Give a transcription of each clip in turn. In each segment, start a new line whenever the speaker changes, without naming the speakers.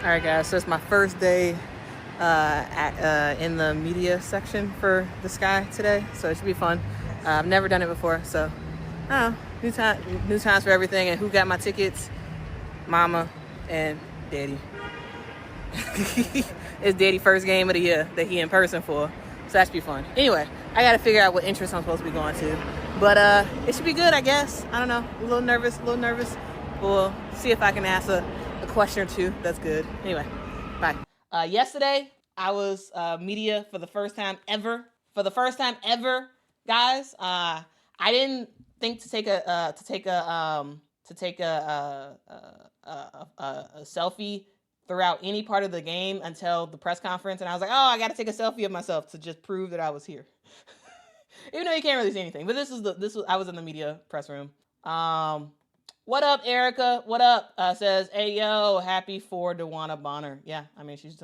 All right, guys. So it's my first day in the media section for the Sky today, so it should be fun. I've never done it before, so I don't know. New times for everything. And who got my tickets? Mama and Daddy. It's Daddy's first game of the year that he in person for, so that should be fun. Anyway, I got to figure out what interest I'm supposed to be going to, but it should be good, I guess. I don't know. A little nervous. We'll see if I can answer a question or two. That's good. Anyway, bye. Yesterday, I was media for the first time ever. Guys. I didn't think to take a selfie throughout any part of the game until the press conference, and I was like, I got to take a selfie of myself to just prove that I was here. Even though you can't really see anything, but I was in the media press room. What up, Erica? What up? Says, hey, yo, happy for DeWanna Bonner. Yeah, I mean, she's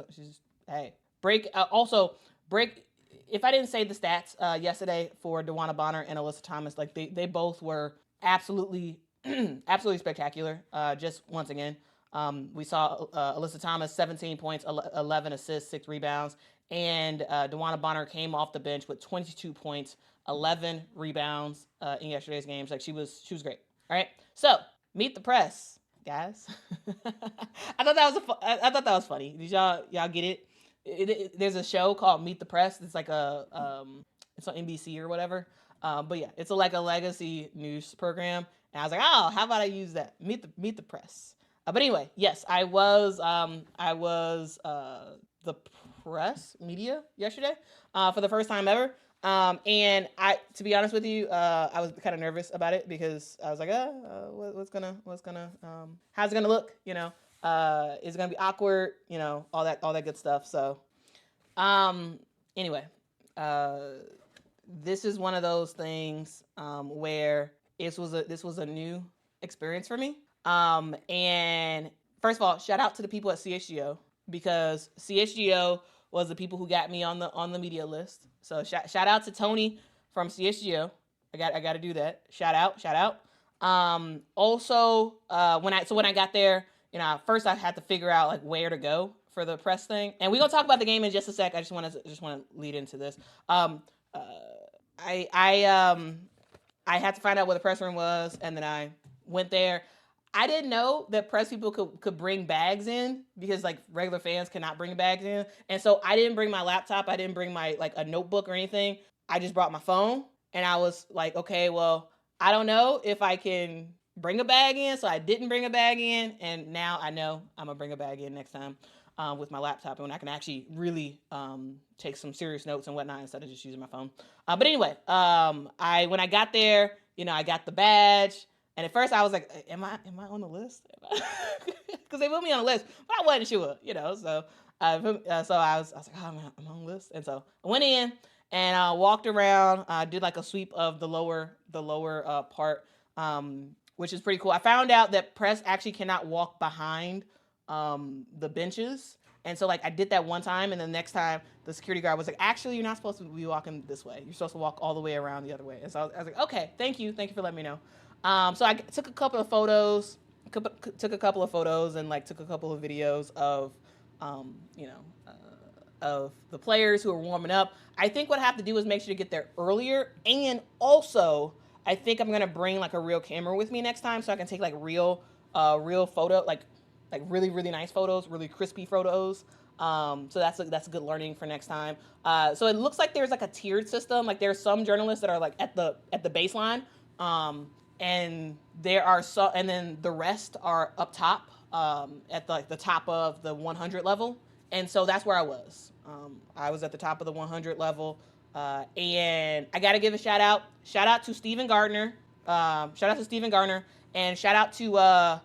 hey. Break. If I didn't say the stats yesterday for DeWanna Bonner and Alyssa Thomas, like they both were absolutely spectacular. Just once again, we saw Alyssa Thomas 17 points, 11 assists, 6 rebounds, and DeWanna Bonner came off the bench with 22 points, 11 rebounds in yesterday's games. Like she was great. All right, so meet the press, guys. I thought that was funny. Did y'all get it? There's a show called Meet the Press. It's like it's on NBC or whatever. But yeah, it's like a legacy news program. And I was like, how about I use that? Meet the press. But anyway, yes, I was the press media yesterday for the first time ever. And to be honest with you, I was kind of nervous about it because I was like, how's it gonna look? Is it gonna be awkward? All that good stuff. So, anyway, this is one of those things where this was a new experience for me. And first of all, shout out to the people at CHGO because CHGO was the people who got me on the media list. So shout out to Tony from CHGO. I got to do that. Shout out. Also, when I got there, first I had to figure out like where to go for the press thing, and we're gonna talk about the game in just a sec. I just want to lead into this. I had to find out where the press room was, and then I went there. I didn't know that press people could bring bags in because like regular fans cannot bring bags in. And so I didn't bring my laptop. I didn't bring my like a notebook or anything. I just brought my phone and I was like, okay, well, I don't know if I can bring a bag in. So I didn't bring a bag in. And now I know I'm gonna bring a bag in next time with my laptop and when I can actually really take some serious notes and whatnot instead of just using my phone. But anyway, when I got there, I got the badge. And at first I was like, am I on the list? Because they put me on the list, but I wasn't sure, So I was like, I'm on the list. And so I went in and I walked around, did like a sweep of the lower part, which is pretty cool. I found out that press actually cannot walk behind the benches. And so like I did that one time, and the next time the security guard was like, actually, you're not supposed to be walking this way. You're supposed to walk all the way around the other way. And so I was like, okay, thank you for letting me know. So I took a couple of photos, and like took a couple of videos of, of the players who are warming up. I think what I have to do is make sure to get there earlier, and also I think I'm gonna bring like a real camera with me next time so I can take like real photo, like really really nice photos, really crispy photos. So that's a good learning for next time. So it looks like there's like a tiered system. Like there's some journalists that are like at the baseline. And there are and then the rest are up top, at the top of the 100 level. And so that's where I was. I was at the top of the 100 level. And I got to give a shout out to Stephen Gardner. And shout out to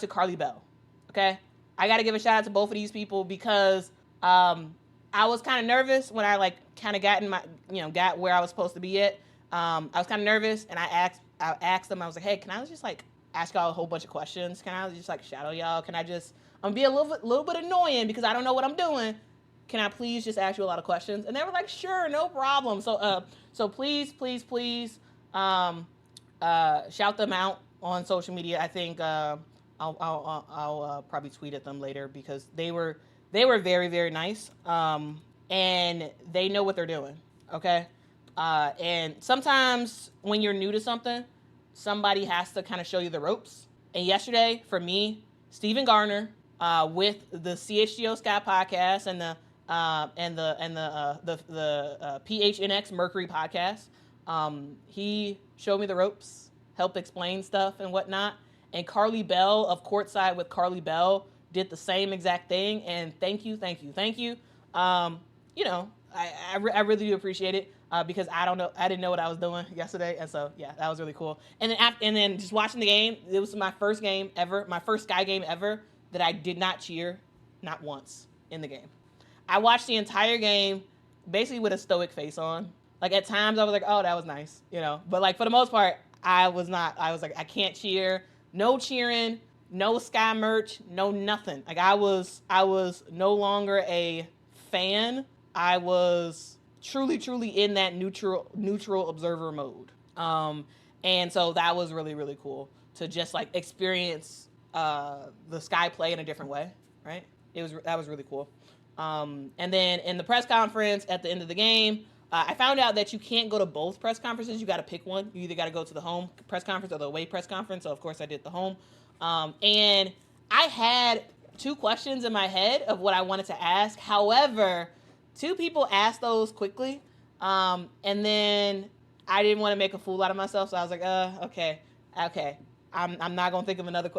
Carly Bell. Okay. I got to give a shout out to both of these people because, I was kind of nervous when I like kind of got where I was supposed to be at. I was kind of nervous, and I asked them. I was like, "Hey, can I just like ask y'all a whole bunch of questions? Can I just like shadow y'all? Can I just be a little bit annoying because I don't know what I'm doing? Can I please just ask you a lot of questions?" And they were like, "Sure, no problem." So please, shout them out on social media. I think I'll probably tweet at them later because they were very, very nice. And they know what they're doing. Okay. And sometimes when you're new to something, somebody has to kind of show you the ropes. And yesterday, for me, Stephen Garner, with the CHGO Sky podcast and the PHNX Mercury podcast, he showed me the ropes, helped explain stuff and whatnot. And Carly Bell of Courtside with Carly Bell did the same exact thing. And thank you. I really do appreciate it because I didn't know what I was doing yesterday, and so yeah, that was really cool. And then just watching the game, it was my first game ever, my first Sky game ever that I did not cheer, not once in the game. I watched the entire game basically with a stoic face on. Like at times I was like, oh, that was nice, but like for the most part, I was not. I was like, I can't cheer, no cheering, no Sky merch, no nothing. Like I was no longer a fan. I was truly in that neutral observer mode. And so that was really, really cool to just like experience the Sky play in a different way, right? That was really cool. And then in the press conference at the end of the game, I found out that you can't go to both press conferences. You got to pick one. You either got to go to the home press conference or the away press conference. So of course I did the home. And I had 2 questions in my head of what I wanted to ask. However, 2 people asked those quickly, and then I didn't want to make a fool out of myself, so I was like, okay. I'm not gonna think of another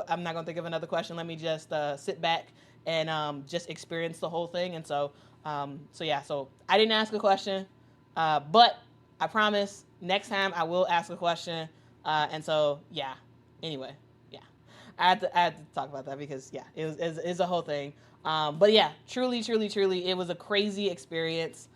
question. Let me just sit back and just experience the whole thing. And so I didn't ask a question, but I promise next time I will ask a question. And so yeah. Anyway, yeah, I had to talk about that because yeah, it's a whole thing. But yeah, truly, it was a crazy experience.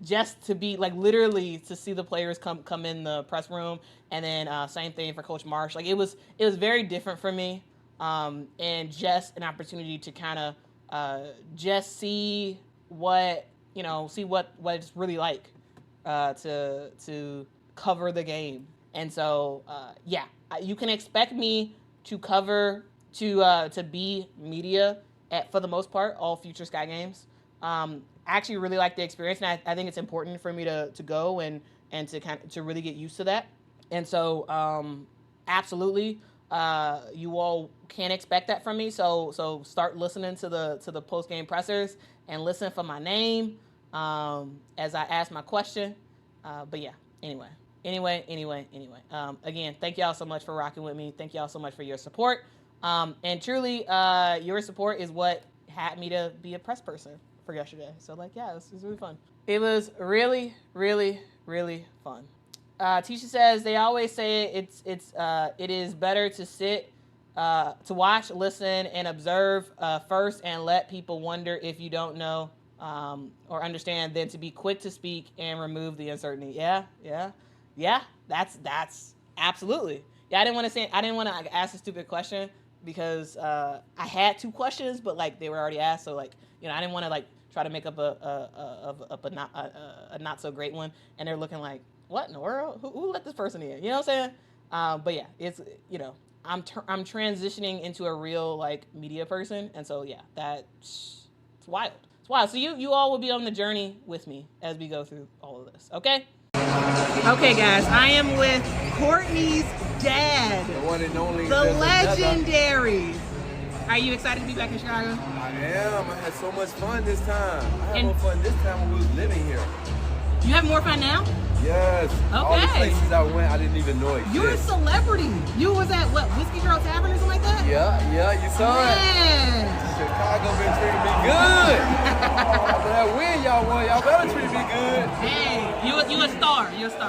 Just to be like literally to see the players come in the press room, and then same thing for Coach Marsh. Like it was very different for me, and just an opportunity to kind of just see what it's really like to cover the game. And so yeah, you can expect me to cover to be media for the most part all future Sky games. I actually really like the experience, and I think it's important for me to go and to really get used to that. And so absolutely, you all can expect that from me. So start listening to the post game pressers and listen for my name as I ask my question. But yeah, anyway. Again, thank y'all so much for rocking with me. Thank y'all so much for your support. And truly, your support is what had me to be a press person for yesterday. So like, yeah, it was really fun. It was really, really, really fun. Tisha says they always say it is better to sit, to watch, listen, and observe first, and let people wonder if you don't know or understand, than to be quick to speak and remove the uncertainty. Yeah. That's absolutely. Yeah, I didn't want to ask a stupid question because I had 2 questions, but like they were already asked. So like, I didn't want to like try to make up a not so great one, and they're looking like, what in the world? Who let this person in? You know what I'm saying? But yeah, it's I'm transitioning into a real like media person, and so yeah, it's wild. It's wild. So you all will be on the journey with me as we go through all of this. Okay. Okay, guys, I am with Courtney's dad,
the one and only,
the legendary. Are you excited to be back in Chicago?
I am. I had so much fun this time. I had more fun this time when we was living here.
You have more fun now?
Yes.
Okay.
All the places I went, I didn't even know it.
You're a celebrity. You was at what, Whiskey Girl Tavern or something like that?
Yeah, you saw it. Chicago been treating me good. After that win y'all won, y'all better treat me good.
Hey, you a star. You're a star.